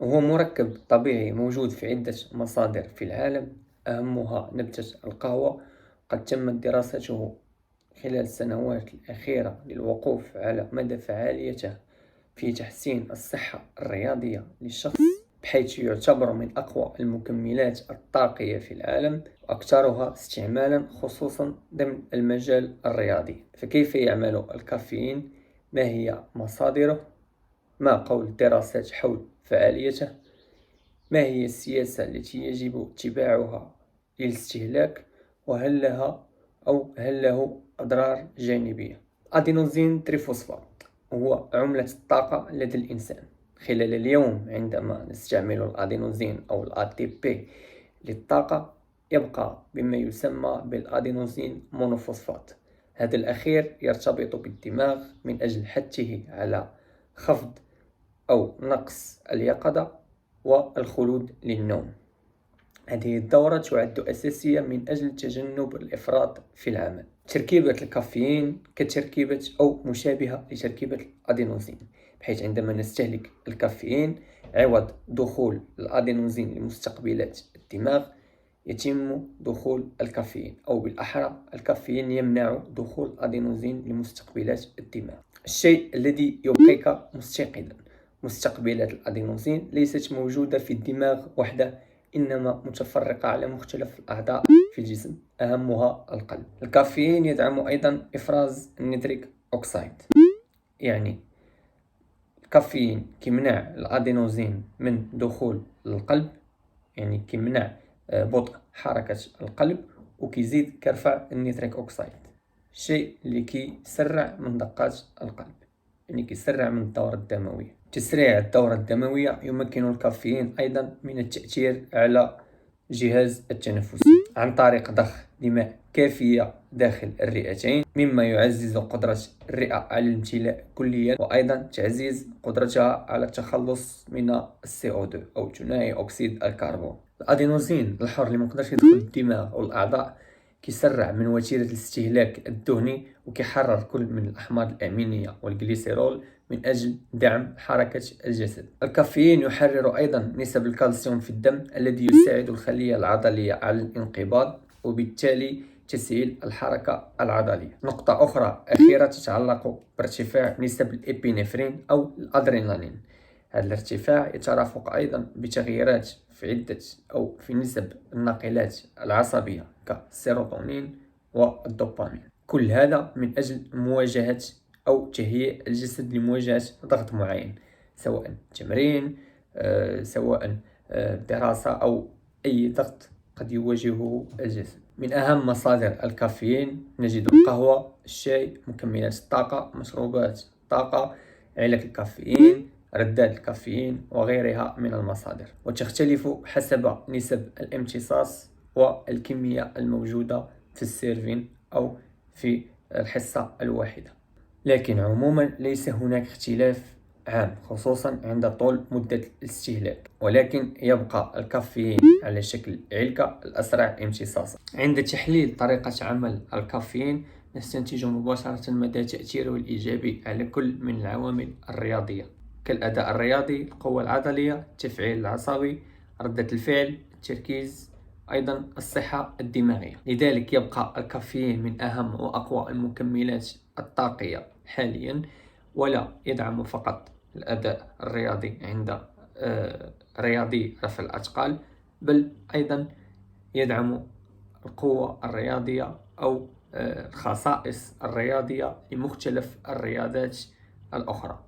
وهو مركب طبيعي موجود في عدة مصادر في العالم، أهمها نبتة القهوة. قد تمت دراسته خلال السنوات الأخيرة للوقوف على مدى فعاليته في تحسين الصحة الرياضية للشخص، بحيث يعتبر من أقوى المكملات الطاقية في العالم وأكثرها استعمالا خصوصا ضمن المجال الرياضي. فكيف يعمل الكافيين؟ ما هي مصادره؟ ما قول الدراسات حول فعاليته؟ ما هي السياسة التي يجب اتباعها للاستهلاك؟ هل له أضرار جانبية؟ أدينوزين تريفوسفات هو عملة الطاقة لدى الإنسان. خلال اليوم عندما نستعمل الأدينوزين أو ال ATP للطاقة، يبقى بما يسمى بالأدينوزين مونوفوسفات. هذا الأخير يرتبط بالدماغ من أجل حثه على خفض أو نقص اليقظة والخلود للنوم. هذه الدورة تعد أساسية من أجل تجنب الإفراط في العمل. تركيبة الكافيين كتركيبة أو مشابهة لتركيبة الأدينوزين، بحيث عندما نستهلك الكافيين عوض دخول الأدينوزين لمستقبلات الدماغ يتم دخول الكافيين، أو بالأحرى الكافيين يمنع دخول الأدينوزين لمستقبلات الدماغ، الشيء الذي يبقيك مستيقظا. مستقبلات الأدينوزين ليست موجودة في الدماغ وحده، إنما متفرقة على مختلف الأعضاء في الجسم، أهمها القلب. الكافيين يدعم أيضا إفراز النيتريك أوكسيد، يعني الكافيين كيمنع الأدينوزين من دخول للقلب، يعني كيمنع بطء حركة القلب، وكيزيد كرفع النيتريك أوكسيد، الشيء اللي كيسرع من دقات القلب، يعني كيسرع من الدورة الدموية. تسريع الدورة الدموية يمكن الكافيين أيضا من التأثير على الجهاز التنفسي عن طريق ضخ دماء كافية داخل الرئتين، مما يعزز قدرة الرئة على الامتلاء كليا، وأيضا تعزيز قدرتها على التخلص من CO2 أو ثاني أكسيد الكربون. الأدينوزين الحر اللي مقدرش يدخل الدماغ أو الأعضاء كيسرع من وتيرة الاستهلاك الدهني، وكيحرر كل من الأحماض الأمينية والجليسيرول من أجل دعم حركة الجسد. الكافيين يحرر أيضا نسب الكالسيوم في الدم الذي يساعد الخلية العضلية على الانقباض، وبالتالي تسهيل الحركة العضلية. نقطة أخرى أخيرة تتعلق بارتفاع نسب الإبينفرين أو الأدرينالين. هذا الارتفاع يترافق أيضا بتغييرات في عدة أو في نسب الناقلات العصبية كالسيروتونين والدوبامين، كل هذا من أجل مواجهة أو تهيئ الجسد لمواجهة ضغط معين، سواء تمرين، سواء دراسة، أو أي ضغط قد يواجهه الجسد. من أهم مصادر الكافيين نجد القهوة، الشاي، مكملات الطاقة، مشروبات الطاقة، علب الكافيين، ردات الكافيين وغيرها من المصادر، وتختلف حسب نسب الامتصاص والكمية الموجودة في السيرفين أو في الحصة الواحدة. لكن عموما ليس هناك اختلاف عام، خصوصا عند طول مدة الاستهلاك، ولكن يبقى الكافيين على شكل علكة الأسرع امتصاصا. عند تحليل طريقة عمل الكافيين نستنتج مباشرة مدى تأثيره الإيجابي على كل من العوامل الرياضية، كالأداء الرياضي، القوة العضلية، التفعيل العصبي، ردة الفعل، التركيز، أيضا الصحة الدماغية. لذلك يبقى الكافيين من أهم وأقوى المكملات الطاقية حاليا، ولا يدعم فقط الأداء الرياضي عند رياضي رفع الأثقال، بل أيضا يدعم القوة الرياضية أو الخصائص الرياضية لمختلف الرياضات الأخرى،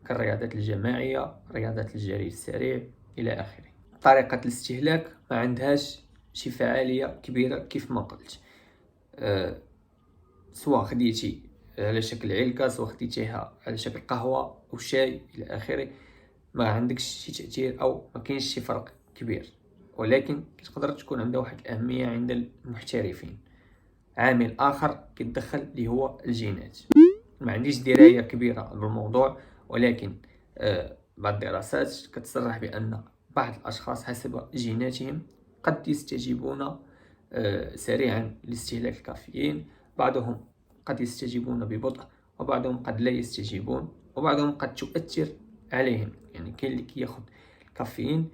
كالرياضات الجماعية، رياضات الجري السريع إلى آخره. طريقة الاستهلاك ما عندهاش شي فعالية كبيرة كيف ما قلت، سواء خديتي على شكل علكة، سواء خديتيها على شكل قهوة أو شاي إلى آخره، ما عندكش شي تأثير أو ما كاينش شي فرق كبير، ولكن تقدر تكون عندها واحد الأهمية عند المحترفين. عامل آخر كيتدخل اللي هو الجينات. ما عنديش دراية كبيرة بالموضوع، ولكن بعض الدراسات كتصرح بأن بعض الأشخاص حسب جيناتهم قد يستجيبون سريعا لاستهلاك الكافيين، بعضهم قد يستجيبون ببطء، وبعضهم قد لا يستجيبون، وبعضهم قد تؤثر عليهم. يعني كاين اللي كياخد الكافيين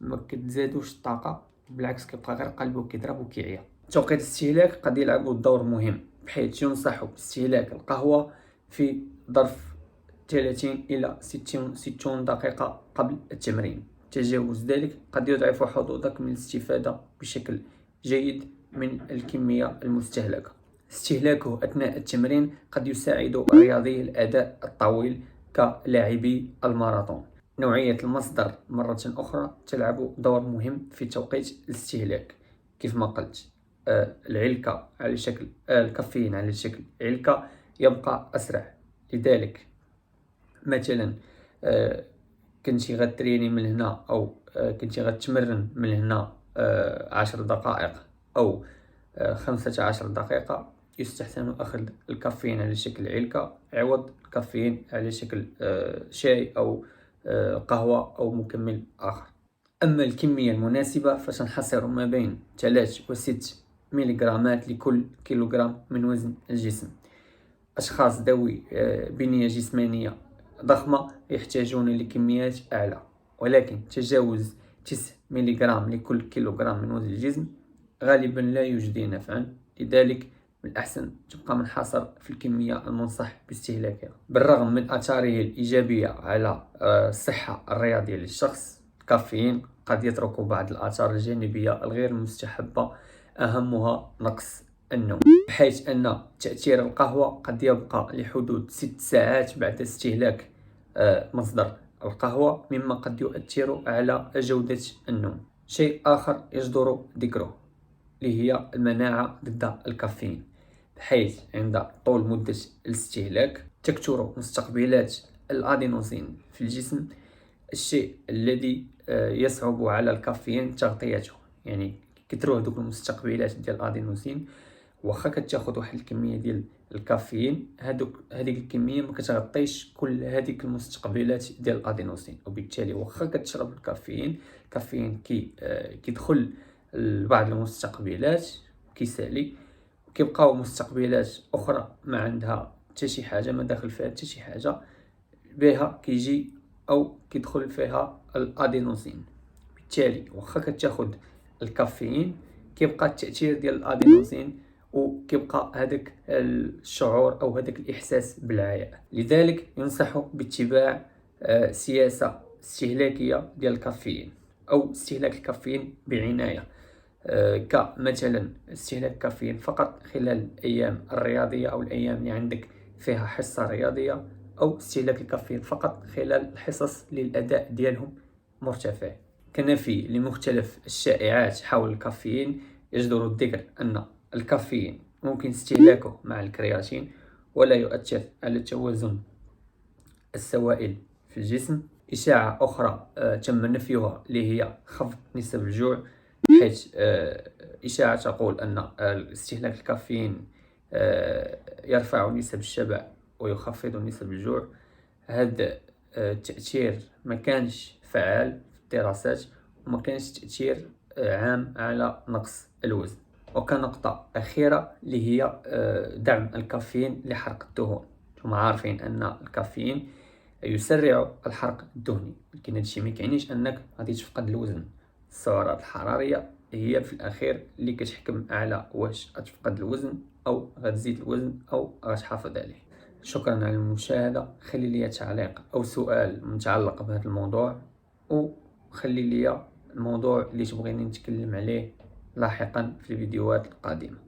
ما كتزادوش الطاقه، بالعكس كيبقى غير قلبه كيضرب وكيعيا. توقيت الاستهلاك قد يلعب دور مهم، بحيث ينصح باستهلاك القهوه في ظرف 30 إلى 60 دقيقة قبل التمرين. تجاوز ذلك قد يضعف حظوظك من الاستفادة بشكل جيد من الكمية المستهلكة. استهلاكه أثناء التمرين قد يساعد رياضي الأداء الطويل كلاعبي الماراثون. نوعية المصدر مرة أخرى تلعب دور مهم في توقيت الاستهلاك. كيف ما قلت، العلكة على شكل الكافيين على شكل علكة يبقى أسرع. لذلك مثلا كنتي غتريني من هنا او كنتي غتمرن من هنا 10 دقائق او 15 دقيقة، يستحسن أخذ الكافيين على شكل علكة عوض الكافيين على شكل شاي أو قهوة أو مكمل آخر. أما الكمية المناسبة فتنحصر ما بين 3 و 6 ملغرامات لكل كيلوغرام من وزن الجسم. أشخاص ذوي بنية جسمانية ضخمة يحتاجون لكميات أعلى، ولكن تجاوز 9 ملغرام لكل كيلوغرام من وزن الجسم غالبا لا يجدي نفعا. لذلك من الأحسن تبقى منحصر في الكمية المنصح باستهلاكها. بالرغم من آثاره الإيجابية على الصحة الرياضية للشخص، الكافيين قد يترك بعض الآثار الجانبية الغير مستحبة، أهمها نقص النوم، بحيث أن تأثير القهوة قد يبقى لحدود 6 ساعات بعد استهلاك مصدر القهوة، مما قد يؤثر على جودة النوم. شيء آخر يجدر ذكره اللي هي المناعة ضد الكافيين، بحيث عند طول مدة الاستهلاك تكثر مستقبلات الأدينوسين في الجسم، الشيء الذي يصعب على الكافيين تغطيته. يعني كثروا هذوك المستقبلات ديال الأدينوسين، واخا كتاخذ واحد الكميه ديال الكافيين، هذيك الكميه ما كتغطيش كل هذيك المستقبلات ديال الادينوسين، وبالتالي واخا كتشرب الكافيين كيدخل لبعض المستقبلات كيسالي، وكيبقاو مستقبلات اخرى ما عندها حتى شي حاجه، ما داخل فيها حتى شي حاجه بها كيجي او كيدخل فيها الادينوسين. بالتالي واخا كتاخذ الكافيين كيبقى التاثير ديال الادينوسين وكيبقى هذاك الشعور او هذاك الاحساس بالعياء. لذلك ينصح باتباع سياسه استهلاكيه ديال الكافيين او استهلاك الكافيين بعنايه، كمثلا استهلاك الكافيين فقط خلال الايام الرياضيه او الايام اللي عندك فيها حصه رياضيه، او استهلاك الكافيين فقط خلال الحصص للاداء ديالهم مرتفع. كنفي لمختلف الشائعات حول الكافيين، يجدر الذكر أن الكافيين ممكن استهلاكه مع الكرياتين ولا يؤثر على توازن السوائل في الجسم. إشاعة أخرى تم نفيها اللي هي خفض نسب الجوع، حيث إشاعة تقول أن استهلاك الكافيين يرفع نسب الشبع ويخفض نسب الجوع. هذا التأثير ما كانش فعال في الدراسات، وما كانش تأثير عام على نقص الوزن. وكنقطة أخيرة اللي هي دعم الكافيين لحرق الدهون. انتم عارفين أن الكافيين يسرع الحرق الدهني، لكن هذا الشيء ما يعنيش أنك غادي تفقد الوزن. السعرات الحرارية هي في الأخير اللي كتحكم على واش غتفقد الوزن أو غتزيد الوزن أو غتحافظ عليه. شكرا على المشاهدة. خلي لي تعليق أو سؤال متعلق بهذا الموضوع، وخلي لي الموضوع اللي تبغيني نتكلم عليه لاحقا في الفيديوهات القادمة.